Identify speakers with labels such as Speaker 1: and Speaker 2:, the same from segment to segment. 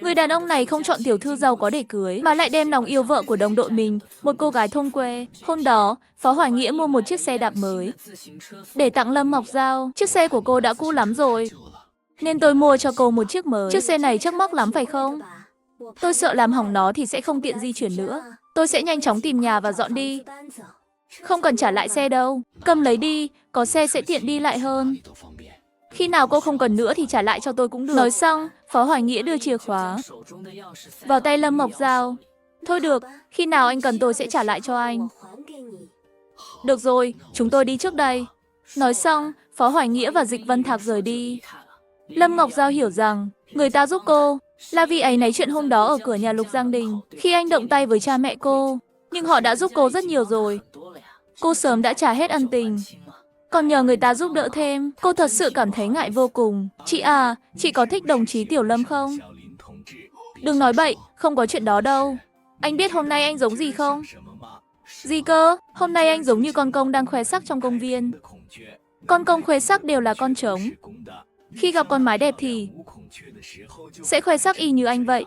Speaker 1: Người đàn ông này không chọn tiểu thư giàu có để cưới, mà lại đem lòng yêu vợ của đồng đội mình, một cô gái thôn quê. Hôm đó, Phó Hoài Nghĩa mua một chiếc xe đạp mới để tặng Lâm Ngọc Giao. Chiếc xe của cô đã cũ lắm rồi, nên tôi mua cho cô một chiếc mới. Chiếc xe này chắc mắc lắm phải không? Tôi sợ làm hỏng nó thì sẽ không tiện di chuyển nữa. Tôi sẽ nhanh chóng tìm nhà và dọn đi. Không cần trả lại xe đâu. Cầm lấy đi, có xe sẽ tiện đi lại hơn. Khi nào cô không cần nữa thì trả lại cho tôi cũng được. Nói xong, Phó Hoài Nghĩa đưa chìa khóa vào tay Lâm Ngọc Giao. Thôi được, khi nào anh cần tôi sẽ trả lại cho anh. Được rồi, chúng tôi đi trước đây. Nói xong, Phó Hoài Nghĩa và Dịch Vân Thạc rời đi. Lâm Ngọc Giao hiểu rằng, người ta giúp cô là vì áy náy chuyện hôm đó ở cửa nhà Lục Giang Đình, khi anh động tay với cha mẹ cô. Nhưng họ đã giúp cô rất nhiều rồi. Cô sớm đã trả hết ân tình. Còn nhờ người ta giúp đỡ thêm, cô thật sự cảm thấy ngại vô cùng. Chị à, chị có thích đồng chí Tiểu Lâm không? Đừng nói bậy, không có chuyện đó đâu. Anh biết hôm nay anh giống gì không? Gì cơ? Hôm nay anh giống như con công đang khoe sắc trong công viên. Con công khoe sắc đều là con trống. Khi gặp con mái đẹp thì sẽ khoe sắc y như anh vậy.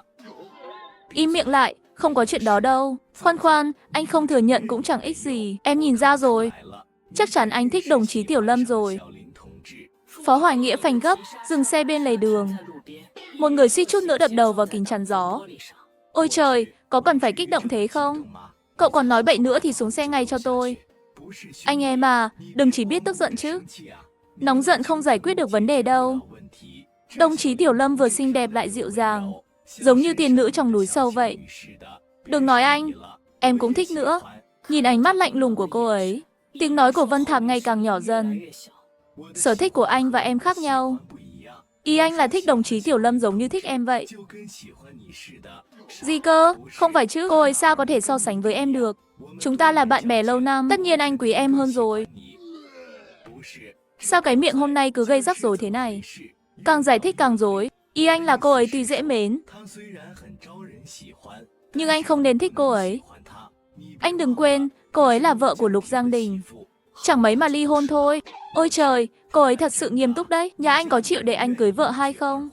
Speaker 1: Im miệng lại, không có chuyện đó đâu. Khoan khoan, anh không thừa nhận cũng chẳng ích gì. Em nhìn ra rồi. Chắc chắn anh thích đồng chí Tiểu Lâm rồi. Phó Hoài Nghĩa phanh gấp, dừng xe bên lề đường. Một người suýt chút nữa đập đầu vào kính chắn gió. Ôi trời, có cần phải kích động thế không? Cậu còn nói bậy nữa thì xuống xe ngay cho tôi. Anh em à, đừng chỉ biết tức giận chứ. Nóng giận không giải quyết được vấn đề đâu. Đồng chí Tiểu Lâm vừa xinh đẹp lại dịu dàng, giống như tiên nữ trong núi sâu vậy. Đừng nói anh, em cũng thích nữa. Nhìn ánh mắt lạnh lùng của cô ấy, tiếng nói của Vân Thạc ngày càng nhỏ dần. Sở thích của anh và em khác nhau. Ý anh là thích đồng chí Tiểu Lâm giống như thích em vậy. Gì cơ? Không phải chứ, cô ấy sao có thể so sánh với em được. Chúng ta là bạn bè lâu năm, tất nhiên anh quý em hơn rồi. Sao cái miệng hôm nay cứ gây rắc rối thế này? Càng giải thích càng rối. Ý anh là cô ấy tuy dễ mến, nhưng anh không nên thích cô ấy. Anh đừng quên, cô ấy là vợ của Lục Giang Đình. Chẳng mấy mà ly hôn thôi. Ôi trời, cô ấy thật sự nghiêm túc đấy. Nhà anh có chịu để anh cưới vợ hai không?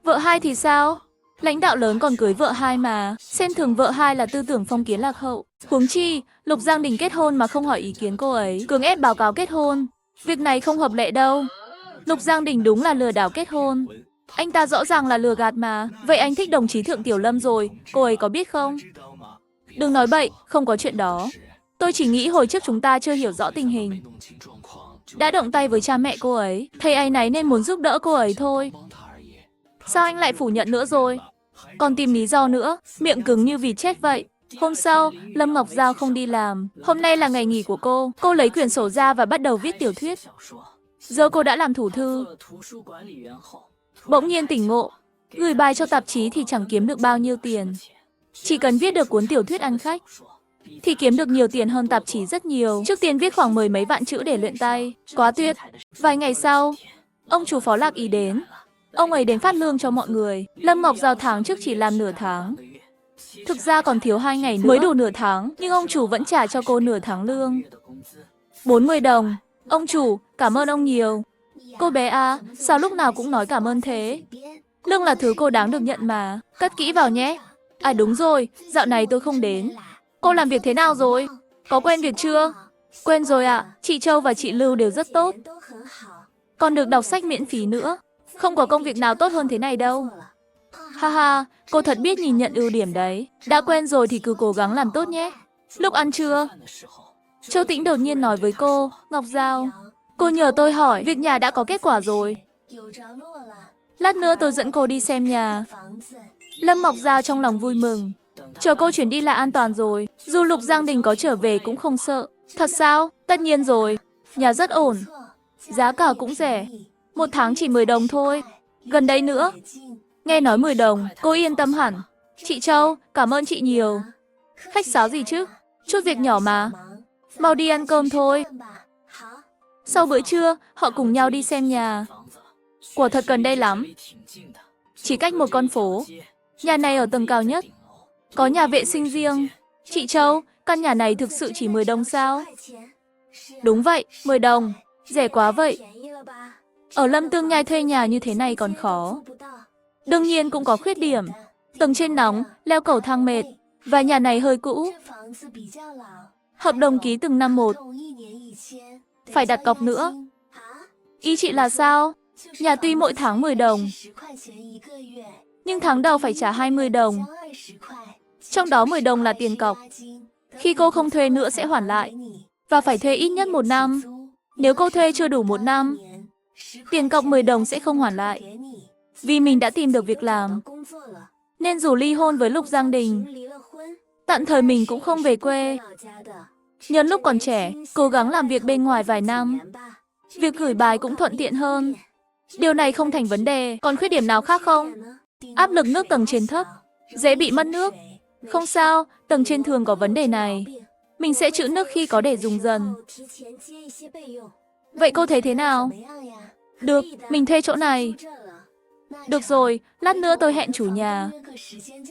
Speaker 1: Vợ hai thì sao? Lãnh đạo lớn còn cưới vợ hai mà. Xem thường vợ hai là tư tưởng phong kiến lạc hậu. Huống chi, Lục Giang Đình kết hôn mà không hỏi ý kiến cô ấy, cưỡng ép báo cáo kết hôn. Việc này không hợp lệ đâu. Lục Giang Đình đúng là lừa đảo kết hôn. Anh ta rõ ràng là lừa gạt mà. Vậy anh thích đồng chí Thượng Tiểu Lâm rồi, cô ấy có biết không? Đừng nói bậy, không có chuyện đó. Tôi chỉ nghĩ hồi trước chúng ta chưa hiểu rõ tình hình. Đã động tay với cha mẹ cô ấy, thầy áy náy nên muốn giúp đỡ cô ấy thôi. Sao anh lại phủ nhận nữa rồi? Còn tìm lý do nữa, miệng cứng như vịt chết vậy. Hôm sau, Lâm Ngọc Giao không đi làm. Hôm nay là ngày nghỉ của cô. Cô lấy quyển sổ ra và bắt đầu viết tiểu thuyết. Giờ cô đã làm thủ thư. Bỗng nhiên tỉnh ngộ, gửi bài cho tạp chí thì chẳng kiếm được bao nhiêu tiền. Chỉ cần viết được cuốn tiểu thuyết ăn khách thì kiếm được nhiều tiền hơn tạp chí rất nhiều. Trước tiên viết khoảng 10 mấy vạn chữ để luyện tay. Quá tuyệt. Vài ngày sau, ông chủ Phó Lạc Ý đến. Ông ấy đến phát lương cho mọi người. Lâm Ngọc Giao tháng trước chỉ làm nửa tháng. Thực ra còn thiếu 2 ngày nữa mới đủ nửa tháng, nhưng ông chủ vẫn trả cho cô nửa tháng lương. 40 đồng. Ông chủ, cảm ơn ông nhiều. Cô bé à, sao lúc nào cũng nói cảm ơn thế? Lương là thứ cô đáng được nhận mà. Cất kỹ vào nhé. À đúng rồi, dạo này tôi không đến. Cô làm việc thế nào rồi? Có quen việc chưa? Quen rồi ạ, chị Châu và chị Lưu đều rất tốt. Còn được đọc sách miễn phí nữa. Không có công việc nào tốt hơn thế này đâu. Ha ha, cô thật biết nhìn nhận ưu điểm đấy. Đã quen rồi thì cứ cố gắng làm tốt nhé. Lúc ăn trưa, Châu Tĩnh đột nhiên nói với cô, Ngọc Giao, cô nhờ tôi hỏi, việc nhà đã có kết quả rồi. Lát nữa tôi dẫn cô đi xem nhà. Lâm Ngọc Giao trong lòng vui mừng. Chờ cô chuyển đi là an toàn rồi. Dù Lục Giang Đình có trở về cũng không sợ. Thật sao? Tất nhiên rồi. Nhà rất ổn. Giá cả cũng rẻ. 1 tháng chỉ 10 đồng thôi. Gần đây nữa. Nghe nói 10 đồng, cô yên tâm hẳn. Chị Châu, cảm ơn chị nhiều. Khách sáo gì chứ? Chút việc nhỏ mà. Mau đi ăn cơm thôi. Sau bữa trưa, họ cùng nhau đi xem nhà. Quả thật gần đây lắm. Chỉ cách một con phố. Nhà này ở tầng cao nhất. Có nhà vệ sinh riêng. Chị Châu, căn nhà này thực sự chỉ 10 đồng sao? Đúng vậy, 10 đồng. Rẻ quá vậy. Ở Lâm Tương Nhai thuê nhà như thế này còn khó. Đương nhiên cũng có khuyết điểm. Tầng trên nóng, leo cầu thang mệt. Và nhà này hơi cũ. Hợp đồng ký từng năm một. Phải đặt cọc nữa. Ý chị là sao? Nhà tuy mỗi tháng 10 đồng, nhưng tháng đầu phải trả 20 đồng. Trong đó 10 đồng là tiền cọc. Khi cô không thuê nữa sẽ hoàn lại. Và phải thuê ít nhất 1 năm. Nếu cô thuê chưa đủ 1 năm, tiền cọc 10 đồng sẽ không hoàn lại. Vì mình đã tìm được việc làm, nên dù ly hôn với Lục Giang Đình, tạm thời mình cũng không về quê. Nhân lúc còn trẻ, cố gắng làm việc bên ngoài vài năm. Việc gửi bài cũng thuận tiện hơn. Điều này không thành vấn đề. Còn khuyết điểm nào khác không? Áp lực nước tầng trên thấp, dễ bị mất nước. Không sao, tầng trên thường có vấn đề này. Mình sẽ trữ nước khi có để dùng dần. Vậy cô thấy thế nào? Được, mình thuê chỗ này. Được rồi, lát nữa tôi hẹn chủ nhà.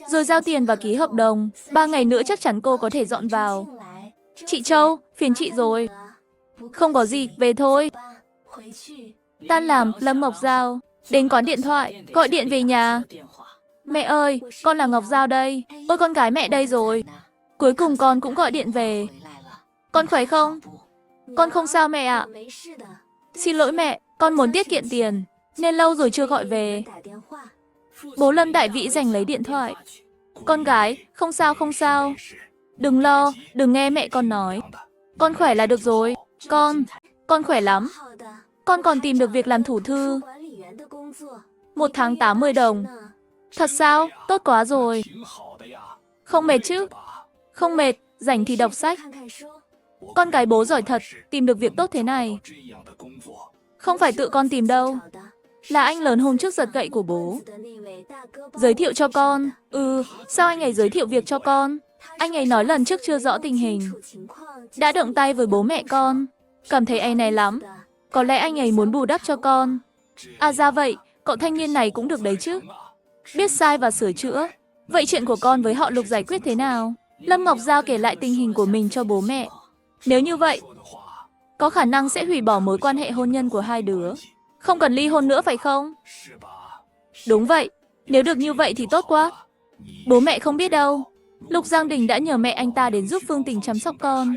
Speaker 1: Rồi giao tiền và ký hợp đồng. 3 ngày nữa chắc chắn cô có thể dọn vào. Chị Châu, phiền chị rồi. Không có gì, về thôi. Tan làm, Lâm Ngọc Giao đến quán điện thoại, gọi điện về nhà. Mẹ ơi, con là Ngọc Giao đây. Ôi, con gái mẹ đây rồi. Cuối cùng con cũng gọi điện về. Con khỏe không? Con không sao mẹ ạ. Xin lỗi mẹ, con muốn tiết kiệm tiền, nên lâu rồi chưa gọi về. Bố Lâm Đại Vĩ giành lấy điện thoại. Con gái, không sao không sao. Đừng lo, đừng nghe mẹ con nói. Con khỏe là được rồi. Con khỏe lắm. Con còn tìm được việc làm thủ thư. 1 tháng 80 đồng. Thật sao? Tốt quá rồi. Không mệt chứ? Không mệt, rảnh thì đọc sách. Con gái bố giỏi thật, tìm được việc tốt thế này. Không phải tự con tìm đâu. Là anh lớn hôm trước giật gậy của bố. Giới thiệu cho con. Sao anh ấy giới thiệu việc cho con? Anh ấy nói lần trước chưa rõ tình hình. Đã động tay với bố mẹ con. Cảm thấy áy náy lắm. Có lẽ anh ấy muốn bù đắp cho con. À ra vậy, cậu thanh niên này cũng được đấy chứ. Biết sai và sửa chữa. Vậy chuyện của con với họ Lục giải quyết thế nào? Lâm Ngọc Giao kể lại tình hình của mình cho bố mẹ. Nếu như vậy, có khả năng sẽ hủy bỏ mối quan hệ hôn nhân của hai đứa. Không cần ly hôn nữa phải không? Đúng vậy, nếu được như vậy thì tốt quá. Bố mẹ không biết đâu. Lục Giang Đình đã nhờ mẹ anh ta đến giúp Phương Tình chăm sóc con.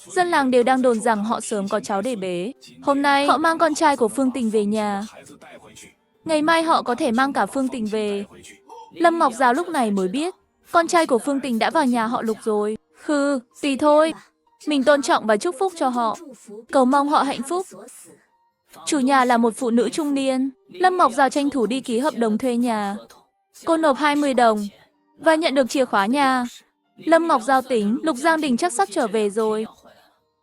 Speaker 1: Dân làng đều đang đồn rằng họ sớm có cháu để bế. Hôm nay, họ mang con trai của Phương Tình về nhà. Ngày mai họ có thể mang cả Phương Tình về. Lâm Ngọc Giao lúc này mới biết, con trai của Phương Tình đã vào nhà họ Lục rồi. Tùy thôi. Mình tôn trọng và chúc phúc cho họ. Cầu mong họ hạnh phúc. Chủ nhà là một phụ nữ trung niên. Lâm Ngọc Giao tranh thủ đi ký hợp đồng thuê nhà. Cô nộp 20 đồng và nhận được chìa khóa nhà. Lâm Ngọc Giao tính Lục Giang Đình chắc sắp trở về rồi.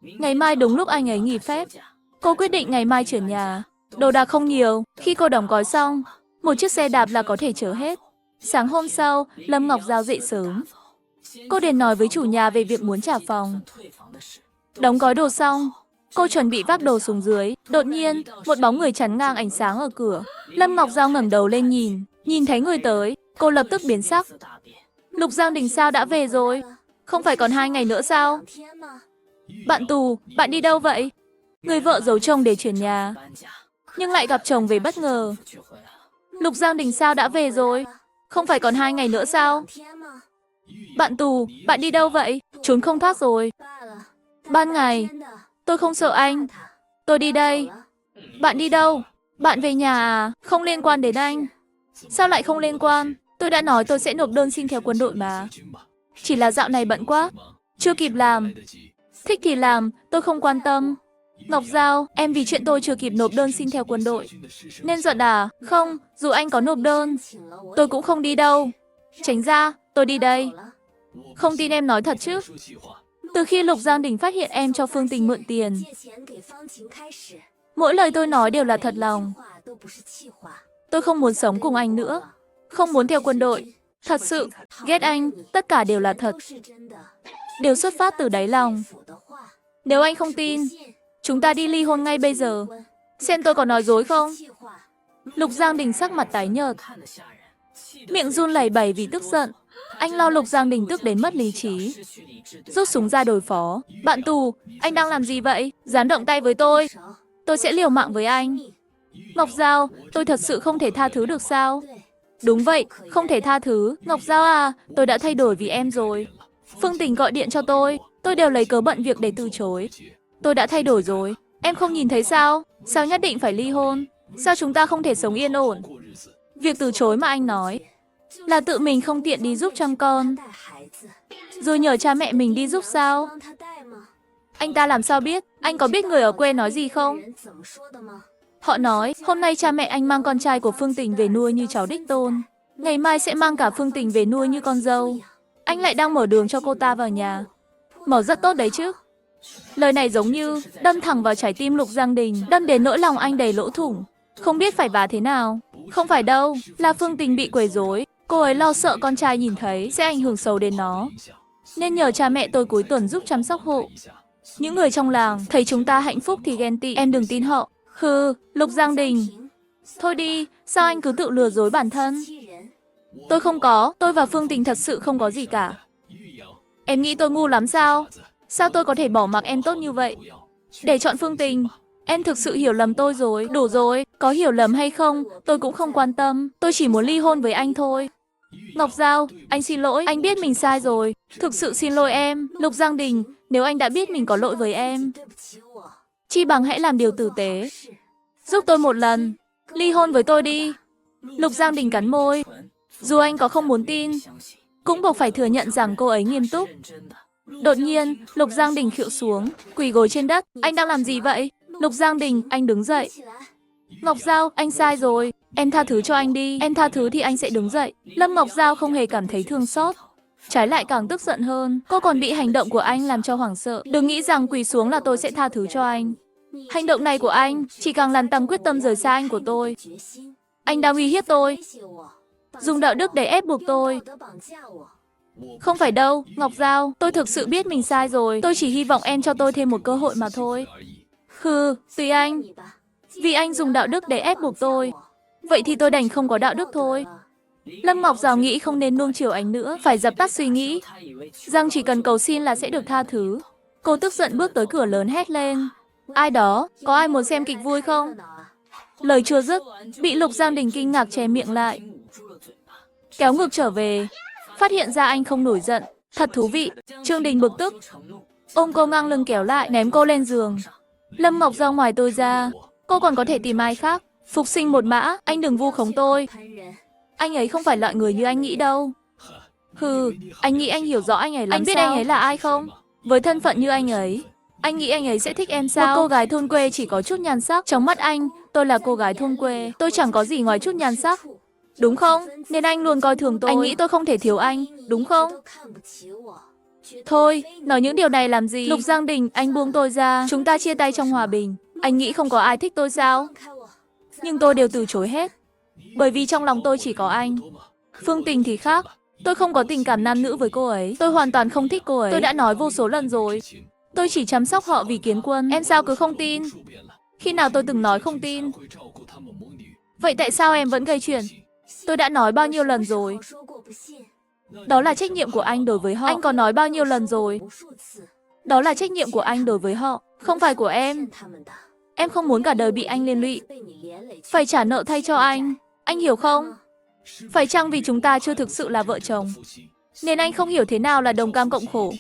Speaker 1: Ngày mai đúng lúc anh ấy nghỉ phép. Cô quyết định ngày mai chuyển nhà. Đồ đạc không nhiều. Khi cô đóng gói xong, một chiếc xe đạp là có thể chở hết. Sáng hôm sau, Lâm Ngọc Giao dậy sớm. Cô đến nói với chủ nhà về việc muốn trả phòng. Đóng gói đồ xong, cô chuẩn bị vác đồ xuống dưới. Đột nhiên, một bóng người chắn ngang ánh sáng ở cửa. Lâm Ngọc Giao ngẩng đầu lên nhìn thấy người tới, cô lập tức biến sắc. Lục Giang Đình sao đã về rồi? Không phải còn 2 ngày nữa sao? Bạn tù, bạn đi đâu vậy? Người vợ giấu chồng để chuyển nhà, nhưng lại gặp chồng về bất ngờ. Lục Giang Đình sao đã về rồi? Không phải còn 2 ngày nữa sao? Bạn tù, bạn đi đâu vậy? Trốn không thoát rồi. Ban ngày, tôi không sợ anh. Tôi đi đây. Bạn đi đâu? Bạn về nhà à? Không liên quan đến anh. Sao lại không liên quan? Tôi đã nói tôi sẽ nộp đơn xin theo quân đội mà. Chỉ là dạo này bận quá, chưa kịp làm. Thích thì làm, tôi không quan tâm. Ngọc Giao, em vì chuyện tôi chưa kịp nộp đơn xin theo quân đội nên giận à? Không, dù anh có nộp đơn, tôi cũng không đi đâu. Tránh ra, tôi đi đây. Không tin em nói thật chứ? Từ khi Lục Giang Đình phát hiện em cho Phương Tình mượn tiền, mỗi lời tôi nói đều là thật lòng. Tôi không muốn sống cùng anh nữa, không muốn theo quân đội. Thật sự, ghét anh, tất cả đều là thật. Đều xuất phát từ đáy lòng. Nếu anh không tin, chúng ta đi ly hôn ngay bây giờ. Xem tôi có nói dối không? Lục Giang Đình sắc mặt tái nhợt, miệng run lẩy bẩy vì tức giận. Anh lo Lục Giang Đình tức đến mất lý trí, rút súng ra đối phó. Bạn tù, anh đang làm gì vậy? Dám động tay với tôi sẽ liều mạng với anh. Ngọc Giao, tôi thật sự không thể tha thứ được sao? Đúng vậy, không thể tha thứ. Ngọc Giao à, tôi đã thay đổi vì em rồi. Phương Tình gọi điện cho tôi đều lấy cớ bận việc để từ chối. Tôi đã thay đổi rồi. Em không nhìn thấy sao? Sao nhất định phải ly hôn? Sao chúng ta không thể sống yên ổn? Việc từ chối mà anh nói là tự mình không tiện đi giúp chăm con, rồi nhờ cha mẹ mình đi giúp sao? Anh ta làm sao biết? Anh có biết người ở quê nói gì không? Họ nói, hôm nay cha mẹ anh mang con trai của Phương Tình về nuôi như cháu đích tôn. Ngày mai sẽ mang cả Phương Tình về nuôi như con dâu. Anh lại đang mở đường cho cô ta vào nhà. Mở rất tốt đấy chứ. Lời này giống như đâm thẳng vào trái tim Lục Giang Đình, đâm đến nỗi lòng anh đầy lỗ thủng. Không biết phải vá thế nào. Không phải đâu, là Phương Tình bị quấy rối. Cô ấy lo sợ con trai nhìn thấy sẽ ảnh hưởng xấu đến nó. Nên nhờ cha mẹ tôi cuối tuần giúp chăm sóc hộ. Những người trong làng thấy chúng ta hạnh phúc thì ghen tị, em đừng tin họ. Hừ, Lục Giang Đình. Thôi đi, sao anh cứ tự lừa dối bản thân? Tôi không có, tôi và Phương Tình thật sự không có gì cả. Em nghĩ tôi ngu lắm sao? Sao tôi có thể bỏ mặc em tốt như vậy? Để chọn Phương Tình, em thực sự hiểu lầm tôi rồi. Đủ rồi, có hiểu lầm hay không, tôi cũng không quan tâm. Tôi chỉ muốn ly hôn với anh thôi. Ngọc Giao, anh xin lỗi, anh biết mình sai rồi. Thực sự xin lỗi em. Lục Giang Đình, nếu anh đã biết mình có lỗi với em, chi bằng hãy làm điều tử tế. Giúp tôi một lần, ly hôn với tôi đi. Lục Giang Đình cắn môi. Dù anh có không muốn tin, cũng buộc phải thừa nhận rằng cô ấy nghiêm túc. Đột nhiên, Lục Giang Đình khuỵu xuống, quỳ gối trên đất. Anh đang làm gì vậy? Lục Giang Đình, anh đứng dậy. Ngọc Giao, anh sai rồi. Em tha thứ cho anh đi. Em tha thứ thì anh sẽ đứng dậy. Lâm Ngọc Giao không hề cảm thấy thương xót. Trái lại càng tức giận hơn. Cô còn bị hành động của anh làm cho hoảng sợ. Đừng nghĩ rằng quỳ xuống là tôi sẽ tha thứ cho anh. Hành động này của anh chỉ càng làm tăng quyết tâm rời xa anh của tôi. Anh đang uy hiếp tôi. Dùng đạo đức để ép buộc tôi. Không phải đâu, Ngọc Giao, tôi thực sự biết mình sai rồi. Tôi chỉ hy vọng em cho tôi thêm một cơ hội mà thôi. Hừ, tùy anh. Vì anh dùng đạo đức để ép buộc tôi. Vậy thì tôi đành không có đạo đức thôi. Lâm Ngọc Giao nghĩ không nên nuông chiều anh nữa, phải dập tắt suy nghĩ rằng chỉ cần cầu xin là sẽ được tha thứ. Cô tức giận bước tới cửa lớn hét lên. Ai đó, có ai muốn xem kịch vui không? Lời chưa dứt, bị Lục Giang Đình kinh ngạc che miệng lại. Kéo ngược trở về, phát hiện ra anh không nổi giận. Thật thú vị, Trương Đình bực tức. Ôm cô ngang lưng kéo lại, ném cô lên giường. Lâm Ngọc Giao ngoài tôi ra, cô còn có thể tìm ai khác. Phục sinh một mã, anh đừng vu khống tôi. Anh ấy không phải loại người như anh nghĩ đâu. Hừ, anh nghĩ anh hiểu rõ anh ấy lắm. Anh biết sao? Anh ấy là ai không? Với thân phận như anh ấy, anh nghĩ anh ấy sẽ thích em sao? Một cô gái thôn quê chỉ có chút nhan sắc. Trong mắt anh, tôi là cô gái thôn quê. Tôi chẳng có gì ngoài chút nhan sắc. Đúng không? Nên anh luôn coi thường tôi. Anh nghĩ tôi không thể thiếu anh, đúng không? Thôi, nói những điều này làm gì? Lục Giang Đình, anh buông tôi ra. Chúng ta chia tay trong hòa bình. Anh nghĩ không có ai thích tôi sao? Nhưng tôi đều từ chối hết. Bởi vì trong lòng tôi chỉ có anh. Phương Tình thì khác. Tôi không có tình cảm nam nữ với cô ấy. Tôi hoàn toàn không thích cô ấy. Tôi đã nói vô số lần rồi. Tôi chỉ chăm sóc họ vì Kiến Quân. Em sao cứ không tin? Khi nào tôi từng nói không tin? Vậy tại sao em vẫn gây chuyện? Tôi đã nói bao nhiêu lần rồi. Đó là trách nhiệm của anh đối với họ. Anh có nói bao nhiêu lần rồi. Đó là trách nhiệm của anh đối với họ, không phải của em. Em không muốn cả đời bị anh liên lụy. Phải trả nợ thay cho anh hiểu không? Phải chăng vì chúng ta chưa thực sự là vợ chồng, nên anh không hiểu thế nào là đồng cam cộng khổ?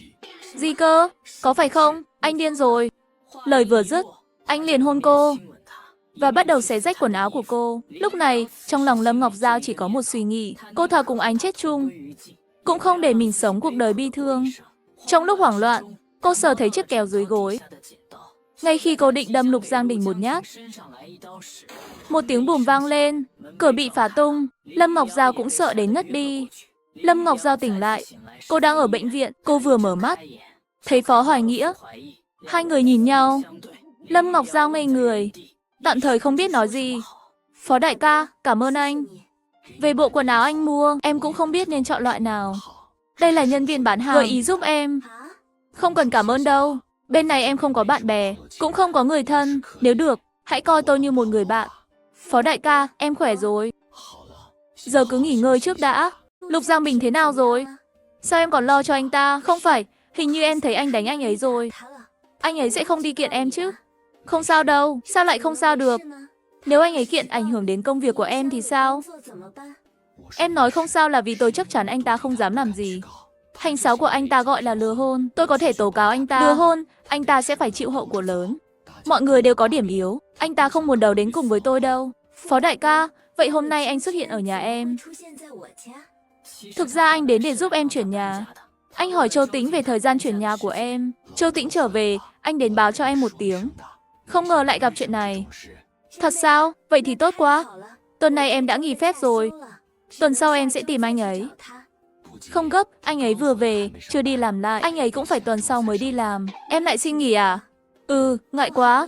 Speaker 1: Gì cơ? Có phải không? Anh điên rồi. Lời vừa dứt, anh liền hôn cô và bắt đầu xé rách quần áo của cô. Lúc này, trong lòng Lâm Ngọc Giao chỉ có một suy nghĩ, cô thà cùng anh chết chung, cũng không để mình sống cuộc đời bi thương. Trong lúc hoảng loạn, cô sờ thấy chiếc kéo dưới gối. Ngay khi cô định đâm Lục Giang Đình một nhát, một tiếng bùm vang lên, cửa bị phá tung. Lâm Ngọc Giao cũng sợ đến ngất đi. Lâm Ngọc Giao tỉnh lại, cô đang ở bệnh viện. Cô vừa mở mắt, thấy Phó Hoài Nghĩa. Hai người nhìn nhau. Lâm Ngọc Giao ngây người, tạm thời không biết nói gì. Phó đại ca, cảm ơn anh. Về bộ quần áo anh mua, em cũng không biết nên chọn loại nào. Đây là nhân viên bán hàng, gợi ý giúp em. Không cần cảm ơn đâu. Bên này em không có bạn bè, cũng không có người thân. Nếu được, hãy coi tôi như một người bạn. Phó đại ca, em khỏe rồi. Giờ cứ nghỉ ngơi trước đã. Lục Giang Bình thế nào rồi? Sao em còn lo cho anh ta? Không phải, hình như em thấy anh đánh anh ấy rồi. Anh ấy sẽ không đi kiện em chứ? Không sao đâu, sao lại không sao được? Nếu anh ấy kiện ảnh hưởng đến công việc của em thì sao? Em nói không sao là vì tôi chắc chắn anh ta không dám làm gì. Hành xáo của anh ta gọi là lừa hôn. Tôi có thể tố cáo anh ta. Lừa hôn, anh ta sẽ phải chịu hậu quả lớn. Mọi người đều có điểm yếu. Anh ta không muốn đấu đến cùng với tôi đâu. Phó đại ca, vậy hôm nay anh xuất hiện ở nhà em. Thực ra anh đến để giúp em chuyển nhà. Anh hỏi Châu Tĩnh về thời gian chuyển nhà của em. Châu Tĩnh trở về, anh đến báo cho em một tiếng. Không ngờ lại gặp chuyện này. Thật sao? Vậy thì tốt quá. Tuần này em đã nghỉ phép rồi. Tuần sau em sẽ tìm anh ấy. Không gấp, anh ấy vừa về, chưa đi làm lại. Anh ấy cũng phải tuần sau mới đi làm. Em lại xin nghỉ à? Ừ, ngại quá.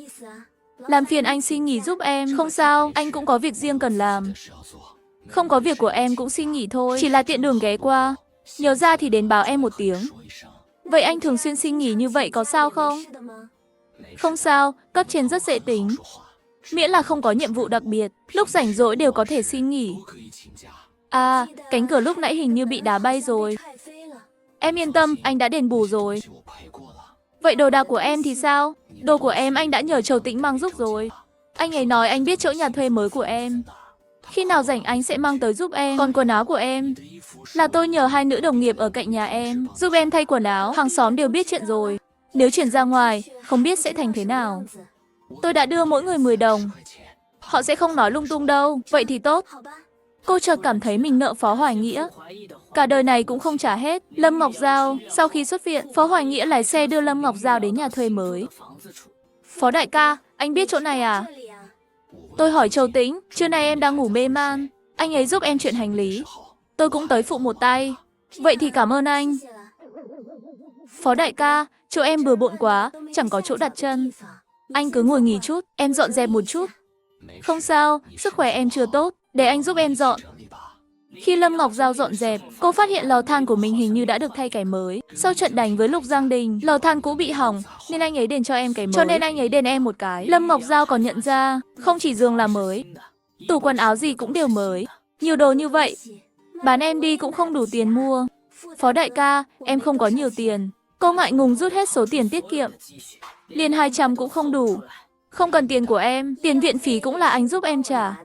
Speaker 1: Làm phiền anh xin nghỉ giúp em. Không sao, anh cũng có việc riêng cần làm. Không có việc của em cũng xin nghỉ thôi. Chỉ là tiện đường ghé qua. Nhớ ra thì đến báo em một tiếng. Vậy anh thường xuyên xin nghỉ như vậy có sao không? Không sao, cấp trên rất dễ tính. Miễn là không có nhiệm vụ đặc biệt, lúc rảnh rỗi đều có thể xin nghỉ. À, cánh cửa lúc nãy hình như bị đá bay rồi. Em yên tâm, anh đã đền bù rồi. Vậy đồ đạc của em thì sao? Đồ của em anh đã nhờ Châu Tĩnh mang giúp rồi. Anh ấy nói anh biết chỗ nhà thuê mới của em. Khi nào rảnh anh sẽ mang tới giúp em. Còn quần áo của em là tôi nhờ hai nữ đồng nghiệp ở cạnh nhà em giúp em thay quần áo. Hàng xóm đều biết chuyện rồi. Nếu chuyển ra ngoài, không biết sẽ thành thế nào. Tôi đã đưa mỗi người 10 đồng. Họ sẽ không nói lung tung đâu. Vậy thì tốt. Cô chợt cảm thấy mình nợ Phó Hoài Nghĩa. Cả đời này cũng không trả hết. Lâm Ngọc Giao, sau khi xuất viện, Phó Hoài Nghĩa lái xe đưa Lâm Ngọc Giao đến nhà thuê mới. Phó đại ca, anh biết chỗ này à? Tôi hỏi Châu Tĩnh, trưa nay em đang ngủ mê man. Anh ấy giúp em chuyện hành lý. Tôi cũng tới phụ một tay. Vậy thì cảm ơn anh. Phó đại ca, chỗ em bừa bộn quá, chẳng có chỗ đặt chân. Anh cứ ngồi nghỉ chút, em dọn dẹp một chút. Không sao, sức khỏe em chưa tốt, để anh giúp em dọn. Khi Lâm Ngọc Giao dọn dẹp, cô phát hiện lò than của mình hình như đã được thay cái mới. Sau trận đánh với Lục Giang Đình, lò than cũ bị hỏng, nên anh ấy đền cho em cái mới. Cho nên anh ấy đền em một cái. Lâm Ngọc Giao còn nhận ra, không chỉ giường là mới, tủ quần áo gì cũng đều mới. Nhiều đồ như vậy, bán em đi cũng không đủ tiền mua. Phó đại ca, em không có nhiều tiền. Cô ngại ngùng rút hết số tiền tiết kiệm. Liền 200 cũng không đủ. Không cần tiền của em, tiền viện phí cũng là anh giúp em trả.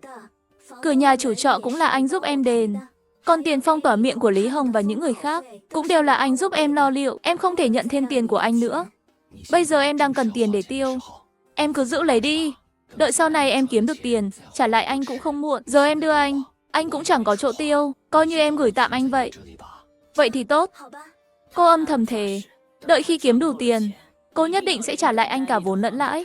Speaker 1: Cửa nhà chủ trọ cũng là anh giúp em đền. Còn tiền phong tỏa miệng của Lý Hồng và những người khác cũng đều là anh giúp em lo liệu. Em không thể nhận thêm tiền của anh nữa. Bây giờ em đang cần tiền để tiêu. Em cứ giữ lấy đi. Đợi sau này em kiếm được tiền, trả lại anh cũng không muộn. Giờ em đưa anh cũng chẳng có chỗ tiêu. Coi như em gửi tạm anh vậy. Vậy thì tốt. Cô âm thầm thề, đợi khi kiếm đủ tiền, cô nhất định sẽ trả lại anh cả vốn lẫn lãi.